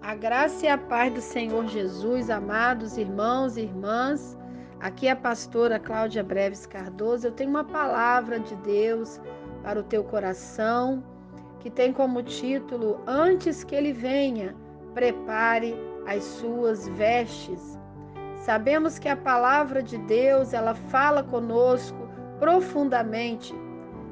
A graça e a paz do Senhor Jesus, amados irmãos e irmãs. Aqui é a pastora Cláudia Breves Cardoso. Eu tenho uma palavra de Deus para o teu coração, que tem como título: Antes que ele venha, prepare as suas vestes. Sabemos que a palavra de Deus, ela fala conosco profundamente.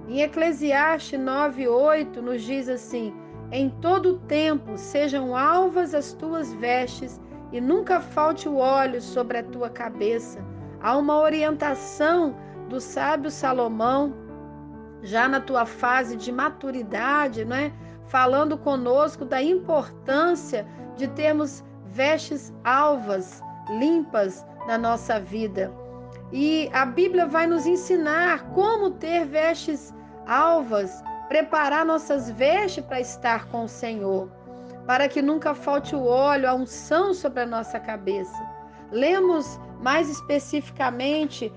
Em Eclesiastes 9:8 nos diz assim: em todo tempo sejam alvas as tuas vestes e nunca falte o óleo sobre a tua cabeça. Há uma orientação do sábio Salomão, já na tua fase de maturidade, né? Falando conosco da importância de termos vestes alvas, limpas na nossa vida. E a Bíblia vai nos ensinar como ter vestes alvas, preparar nossas vestes para estar com o Senhor, para que nunca falte o óleo, a unção sobre a nossa cabeça. Lemos mais especificamente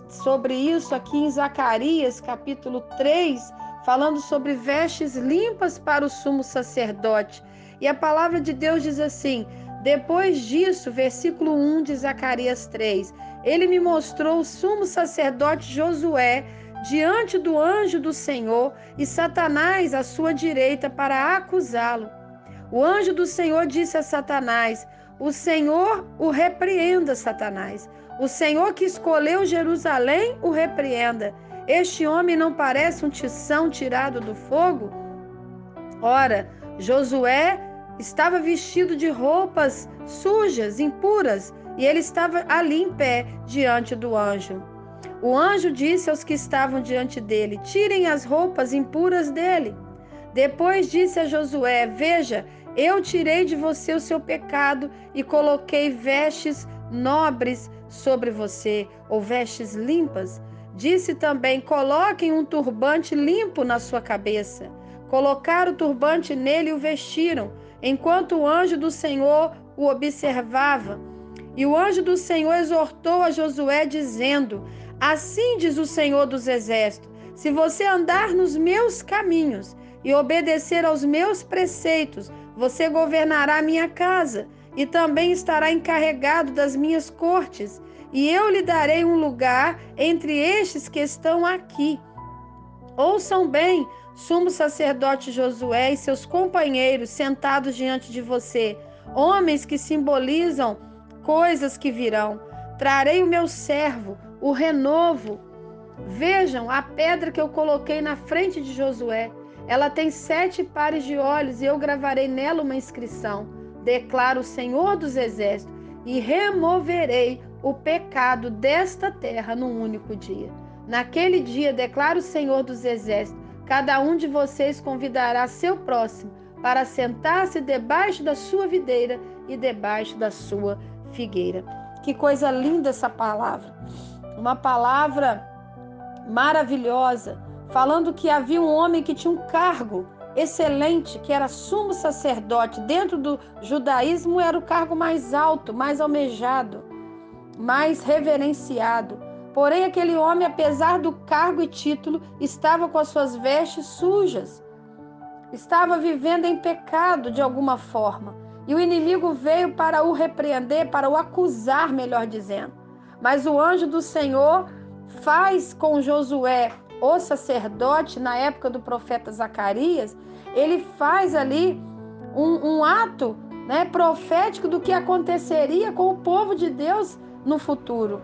sobre isso aqui em Zacarias, capítulo 3, falando sobre vestes limpas para o sumo sacerdote. E a palavra de Deus diz assim: depois disso, versículo 1 de Zacarias 3, ele me mostrou o sumo sacerdote Josué diante do anjo do Senhor e Satanás à sua direita para acusá-lo. O anjo do Senhor disse a Satanás: o Senhor o repreenda, Satanás. O Senhor que escolheu Jerusalém o repreenda. Este homem não parece um tição tirado do fogo? Ora, Josué estava vestido de roupas sujas, impuras, e ele estava ali em pé diante do anjo. O anjo disse aos que estavam diante dele: tirem as roupas impuras dele. Depois disse a Josué: veja, eu tirei de você o seu pecado e coloquei vestes nobres sobre você, ou vestes limpas. Disse também: coloquem um turbante limpo na sua cabeça. Colocaram o turbante nele e o vestiram, enquanto o anjo do Senhor o observava. E o anjo do Senhor exortou a Josué, dizendo: assim diz o Senhor dos Exércitos: se você andar nos meus caminhos e obedecer aos meus preceitos, você governará a minha casa e também estará encarregado das minhas cortes, e eu lhe darei um lugar entre estes que estão aqui. Ouçam bem, sumo sacerdote Josué e seus companheiros sentados diante de você, homens que simbolizam coisas que virão. Trarei o meu servo, o renovo. Vejam a pedra que eu coloquei na frente de Josué. Ela tem 7 pares de olhos e eu gravarei nela uma inscrição. Declara o Senhor dos Exércitos, e removerei o pecado desta terra num único dia. Naquele dia, declara o Senhor dos Exércitos, cada um de vocês convidará seu próximo para sentar-se debaixo da sua videira e debaixo da sua figueira. Que coisa linda essa palavra. Uma palavra maravilhosa, falando que havia um homem que tinha um cargo excelente, que era sumo sacerdote. Dentro do judaísmo era o cargo mais alto, mais almejado, mais reverenciado. Porém, aquele homem, apesar do cargo e título, estava com as suas vestes sujas. Estava vivendo em pecado de alguma forma. E o inimigo veio para o repreender, para o acusar, melhor dizendo. Mas o anjo do Senhor faz com Josué, o sacerdote, na época do profeta Zacarias, ele faz ali um ato, né, profético do que aconteceria com o povo de Deus no futuro.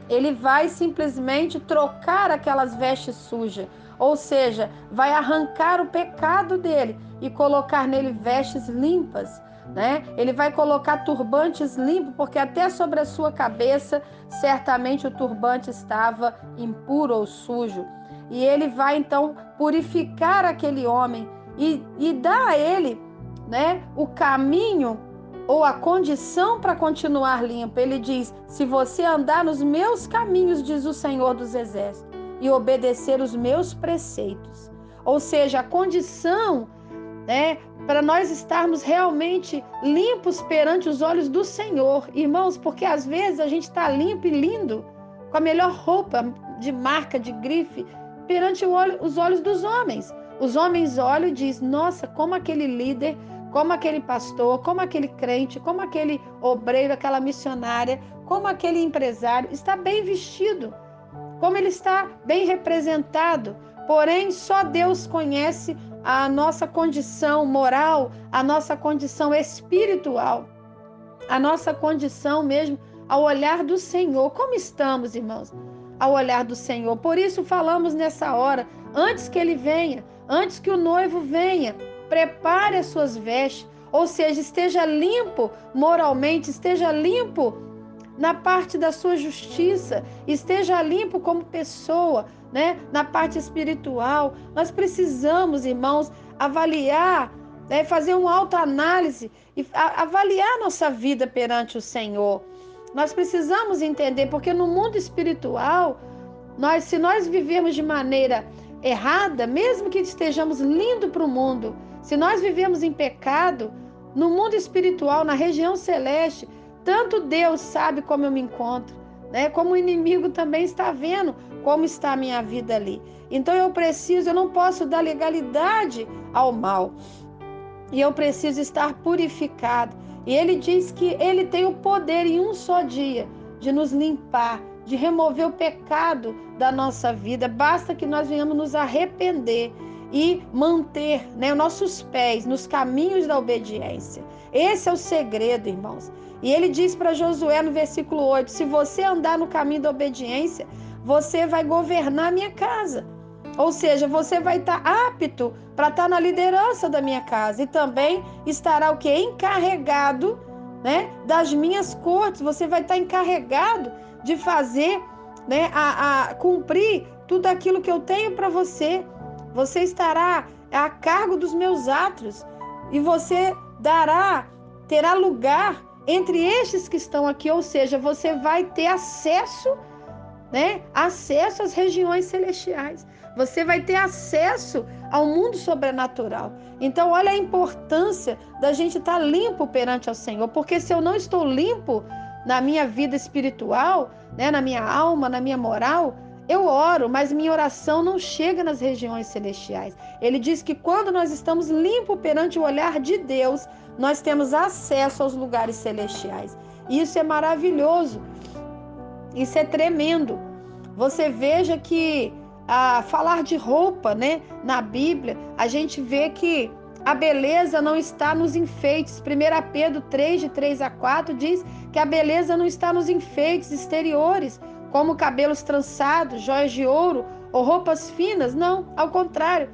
Ele vai simplesmente trocar aquelas vestes sujas, ou seja, vai arrancar o pecado dele e colocar nele vestes limpas, né? Ele vai colocar turbantes limpos, porque até sobre a sua cabeça, certamente o turbante estava impuro ou sujo. E ele vai então purificar aquele homem e dar a ele, né, o caminho ou a condição para continuar limpo. Ele diz: se você andar nos meus caminhos, diz o Senhor dos Exércitos, e obedecer os meus preceitos. Ou seja, a condição, né, para nós estarmos realmente limpos perante os olhos do Senhor. Irmãos, porque às vezes a gente está limpo e lindo, com a melhor roupa de marca, de grife, perante os olhos dos homens. Os homens olham e dizem: nossa, como aquele líder como aquele pastor, como aquele crente, como aquele obreiro, aquela missionária, como aquele empresário está bem vestido, como ele está bem representado. Porém, só Deus conhece a nossa condição moral, a nossa condição espiritual, a nossa condição mesmo ao olhar do Senhor. Como estamos, irmãos, ao olhar do Senhor? Por isso falamos nessa hora, antes que ele venha, antes que o noivo venha, prepare as suas vestes, ou seja, esteja limpo moralmente, esteja limpo na parte da sua justiça, esteja limpo como pessoa, né? Na parte espiritual. Nós precisamos, irmãos, avaliar, né? Fazer uma autoanálise e avaliar nossa vida perante o Senhor. Nós precisamos entender, porque no mundo espiritual, se nós vivermos de maneira errada, mesmo que estejamos lindo para o mundo, se nós vivemos em pecado, no mundo espiritual, na região celeste, tanto Deus sabe como eu me encontro, né? Como o inimigo também está vendo como está a minha vida ali. Então eu não posso dar legalidade ao mal. E eu preciso estar purificado. E ele diz que ele tem o poder em um só dia de nos limpar, de remover o pecado da nossa vida. Basta que nós venhamos nos arrepender e manter, né, nossos pés nos caminhos da obediência. Esse é o segredo, irmãos. E ele diz para Josué no versículo 8, se você andar no caminho da obediência, você vai governar a minha casa. Ou seja, você vai estar apto para estar na liderança da minha casa. E também estará o quê? Encarregado, né, das minhas cortes. Você vai estar encarregado de fazer, né, a cumprir tudo aquilo que eu tenho para você. Você estará a cargo dos meus átrios. E você terá lugar entre estes que estão aqui. Ou seja, você vai ter acesso, né, acesso às regiões celestiais. Você vai ter acesso ao mundo sobrenatural. Então, olha a importância da gente estar limpo perante ao Senhor. Porque se eu não estou limpo na minha vida espiritual, né, na minha alma, na minha moral, eu oro, mas minha oração não chega nas regiões celestiais. Ele diz que quando nós estamos limpos perante o olhar de Deus, nós temos acesso aos lugares celestiais. E isso é maravilhoso. Isso é tremendo. Você veja que falar de roupa, né, na Bíblia, a gente vê que a beleza não está nos enfeites. 1 Pedro 3, de 3 a 4, diz que a beleza não está nos enfeites exteriores, como cabelos trançados, joias de ouro ou roupas finas. Não, ao contrário,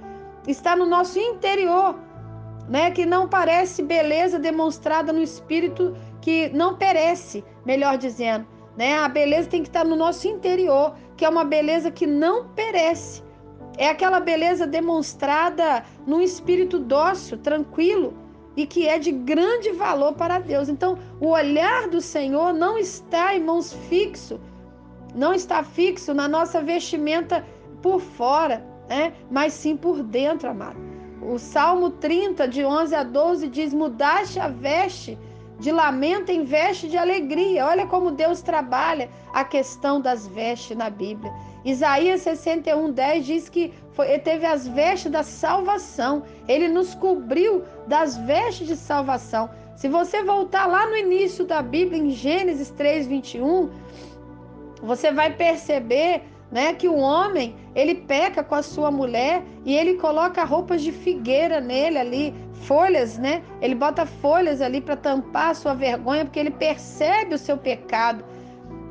está no nosso interior, né, que não parece beleza demonstrada no espírito que não perece, melhor dizendo. Né? A beleza tem que estar no nosso interior, que é uma beleza que não perece. É aquela beleza demonstrada num espírito dócil, tranquilo, e que é de grande valor para Deus. Então, o olhar do Senhor não está, irmãos, fixo, não está fixo na nossa vestimenta por fora, né? Mas sim por dentro, amado. O Salmo 30, de 11 a 12, diz: mudaste a veste de lamento em veste de alegria. Olha como Deus trabalha a questão das vestes na Bíblia. Isaías 61, 10 diz que ele teve as vestes da salvação. Ele nos cobriu das vestes de salvação. Se você voltar lá no início da Bíblia, em Gênesis 3, 21, você vai perceber, né, que o homem, ele peca com a sua mulher e ele coloca roupas de figueira nele ali, folhas, né? Ele bota folhas ali para tampar a sua vergonha, porque ele percebe o seu pecado.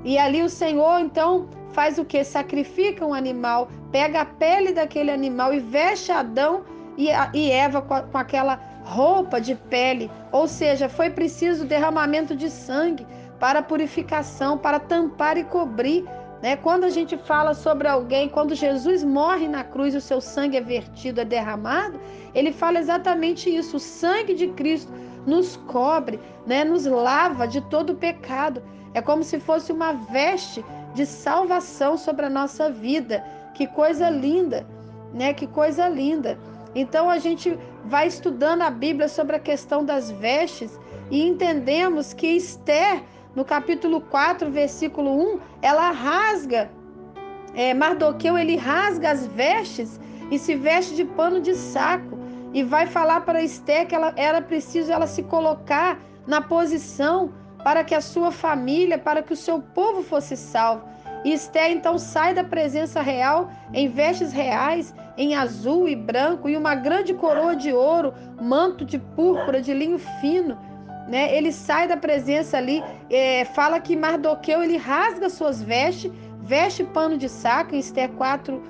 E ali o Senhor, então, faz o quê? Sacrifica um animal, pega a pele daquele animal e veste Adão e Eva com aquela roupa de pele. Ou seja, foi preciso derramamento de sangue para purificação, para tampar e cobrir. Né? Quando a gente fala sobre alguém, quando Jesus morre na cruz, o seu sangue é vertido, é derramado, ele fala exatamente isso. O sangue de Cristo nos cobre, né? Nos lava de todo o pecado. É como se fosse uma veste de salvação sobre a nossa vida. Que coisa linda, né? Que coisa linda. Então a gente vai estudando a Bíblia sobre a questão das vestes e entendemos que Esther, no capítulo 4, versículo 1, ela rasga, Mardoqueu, ele rasga as vestes e se veste de pano de saco. e vai falar para Esther que era preciso ela se colocar na posição para que a sua família, para que o seu povo fosse salvo. E Esther então sai da presença real em vestes reais, em azul e branco, e uma grande coroa de ouro, manto de púrpura, de linho fino, né? Ele sai da presença ali, fala que Mardoqueu, ele rasga suas vestes, veste pano de saco, em Esther 4,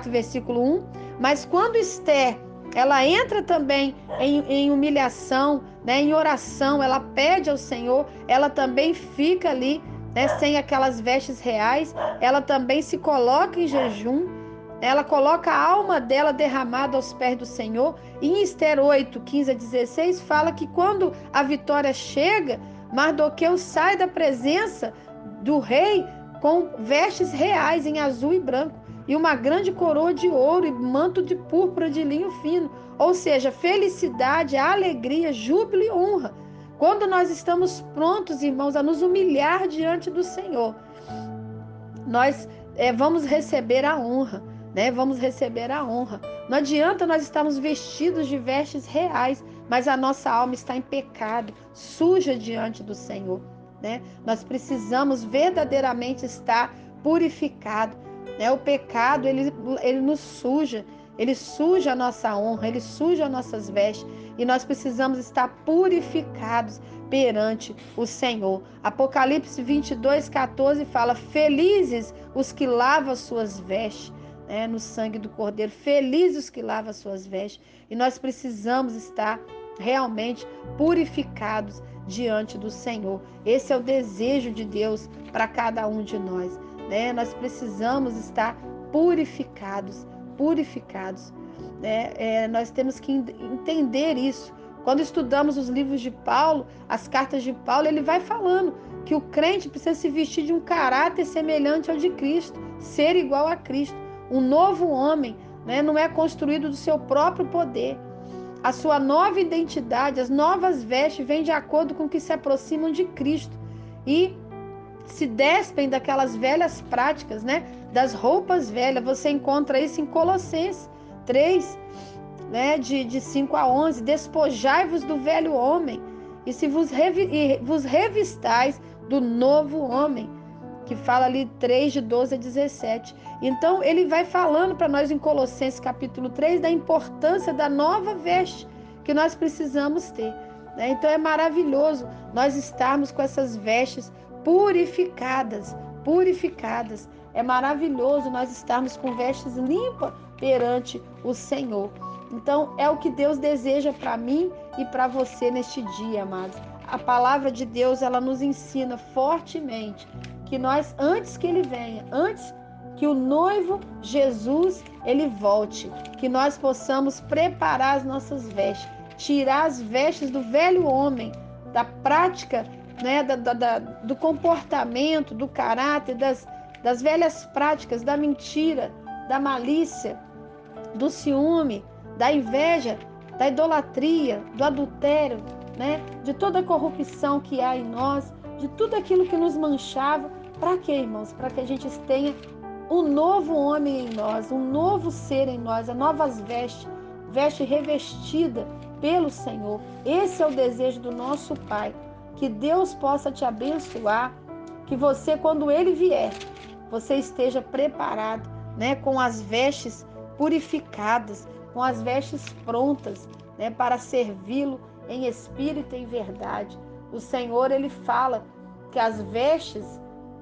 versículo 1. Mas quando Esther, ela entra também em humilhação, né, em oração, ela pede ao Senhor, ela também fica ali, né, sem aquelas vestes reais, ela também se coloca em jejum, ela coloca a alma dela derramada aos pés do Senhor. E em Esther 8, 15 a 16, fala que quando a vitória chega, Mardoqueu sai da presença do rei com vestes reais em azul e branco, e uma grande coroa de ouro e manto de púrpura de linho fino. Ou seja, felicidade, alegria, júbilo e honra. Quando nós estamos prontos, irmãos, a nos humilhar diante do Senhor, nós vamos receber a honra, né? Vamos receber a honra. Não adianta nós estarmos vestidos de vestes reais, mas a nossa alma está em pecado, suja diante do Senhor, né? Nós precisamos verdadeiramente estar purificado, né? O pecado, ele nos suja, ele suja a nossa honra, ele suja as nossas vestes, e nós precisamos estar purificados perante o Senhor. Apocalipse 22, 14 fala: felizes os que lavam suas vestes, né, no sangue do Cordeiro, felizes os que lavam suas vestes. E nós precisamos estar realmente purificados diante do Senhor. Esse é o desejo de Deus para cada um de nós, né? Nós precisamos estar purificados, né? Nós temos que entender isso. Quando estudamos os livros de Paulo, as cartas de Paulo, ele vai falando que o crente precisa se vestir de um caráter semelhante ao de Cristo, ser igual a Cristo. Um novo homem, né, não é construído do seu próprio poder. A sua nova identidade, as novas vestes, vêm de acordo com que se aproximam de Cristo e se despem daquelas velhas práticas, né, das roupas velhas. Você encontra isso em Colossenses 3, né, de 5 a 11, despojai-vos do velho homem e se vos revistais do novo homem, que fala ali 3, de 12 a 17. Então ele vai falando para nós em Colossenses capítulo 3 da importância da nova veste que nós precisamos ter, né? Então é maravilhoso nós estarmos com essas vestes purificadas, é maravilhoso nós estarmos com vestes limpas perante o Senhor. Então, é o que Deus deseja para mim e para você neste dia, amados. A palavra de Deus, ela nos ensina fortemente que nós, antes que Ele venha, antes que o noivo Jesus, Ele volte, que nós possamos preparar as nossas vestes, tirar as vestes do velho homem, da prática, né, do comportamento, do caráter, das velhas práticas, da mentira, da malícia, do ciúme, da inveja, da idolatria, do adultério, né? De toda a corrupção que há em nós, de tudo aquilo que nos manchava. Para quê, irmãos? Para que a gente tenha um novo homem em nós, um novo ser em nós, a novas vestes, veste revestida pelo Senhor. Esse é o desejo do nosso Pai, que Deus possa te abençoar, que você, quando Ele vier, você esteja preparado, né? Com as vestes purificadas, com as vestes prontas, né, para servi-lo em espírito e em verdade. O Senhor, Ele fala que as vestes,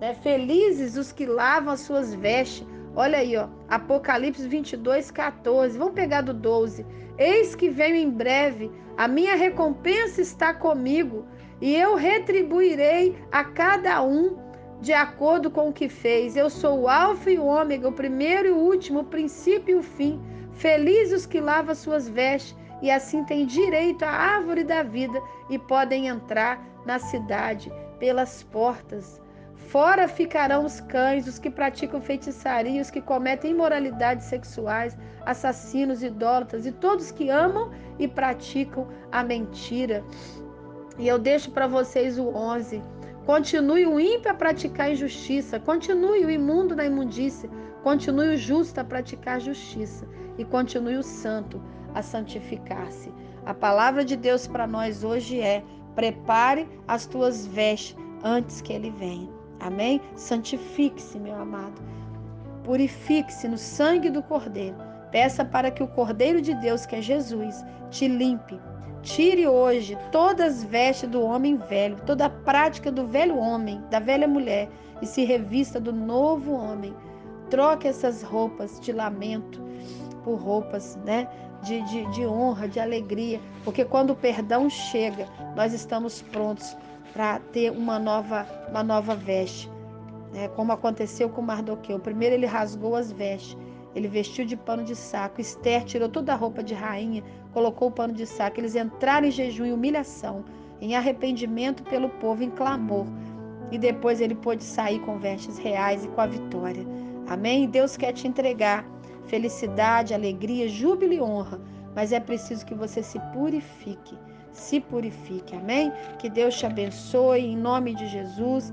né, felizes os que lavam as suas vestes. Olha aí, ó, Apocalipse 22, 14. Vamos pegar do 12. Eis que venho em breve, a minha recompensa está comigo, e eu retribuirei a cada um de acordo com o que fez. Eu sou o Alfa e o Ômega, o primeiro e o último, o princípio e o fim. Felizes os que lavam suas vestes, e assim têm direito à árvore da vida e podem entrar na cidade pelas portas. Fora ficarão os cães, os que praticam feitiçaria, os que cometem imoralidades sexuais, assassinos, idólatras e todos que amam e praticam a mentira. E eu deixo para vocês o 11. Continue o ímpio a praticar injustiça, continue o imundo na imundícia, continue o justo a praticar justiça, e continue o santo a santificar-se. A palavra de Deus para nós hoje é: prepare as tuas vestes antes que ele venha. Amém? Santifique-se, meu amado. Purifique-se no sangue do Cordeiro. Peça para que o Cordeiro de Deus, que é Jesus, te limpe. Tire hoje todas as vestes do homem velho, toda a prática do velho homem, da velha mulher, e se revista do novo homem. Troque essas roupas de lamento por roupas, né, de honra, de alegria, porque quando o perdão chega, nós estamos prontos para ter uma nova veste, né, como aconteceu com Mardoqueu. Primeiro ele rasgou as vestes, ele vestiu de pano de saco. Esther tirou toda a roupa de rainha, colocou o pano de saco. Eles entraram em jejum e humilhação, em arrependimento pelo povo, em clamor. E depois ele pôde sair com vestes reais e com a vitória. Amém? Deus quer te entregar felicidade, alegria, júbilo e honra, mas é preciso que você se purifique. Se purifique. Amém? Que Deus te abençoe em nome de Jesus.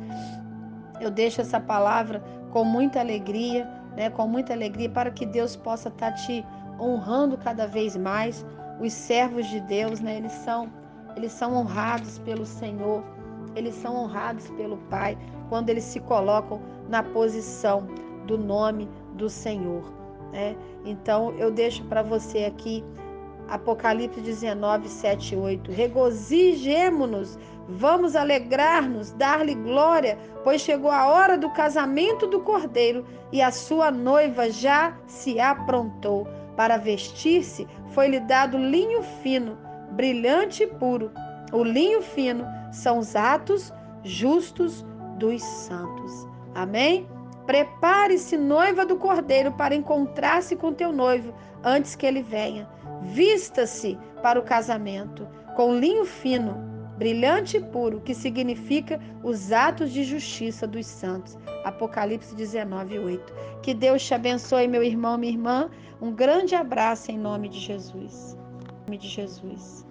Eu deixo essa palavra com muita alegria, né? Com muita alegria, para que Deus possa estar te honrando cada vez mais. Os servos de Deus, né? Eles são honrados pelo Senhor, eles são honrados pelo Pai, quando eles se colocam na posição do nome do Senhor, né? Então, eu deixo para você aqui Apocalipse 19, 7 e 8. Regozijemo-nos, vamos alegrar-nos, dar-lhe glória, pois chegou a hora do casamento do Cordeiro e a sua noiva já se aprontou. Para vestir-se, foi-lhe dado linho fino, brilhante e puro. O linho fino são os atos justos dos santos. Amém? Prepare-se, noiva do Cordeiro, para encontrar-se com teu noivo antes que ele venha. Vista-se para o casamento com linho fino, brilhante e puro, que significa os atos de justiça dos santos. Apocalipse 19, 8. Que Deus te abençoe, meu irmão, minha irmã. Um grande abraço em nome de Jesus. Em nome de Jesus.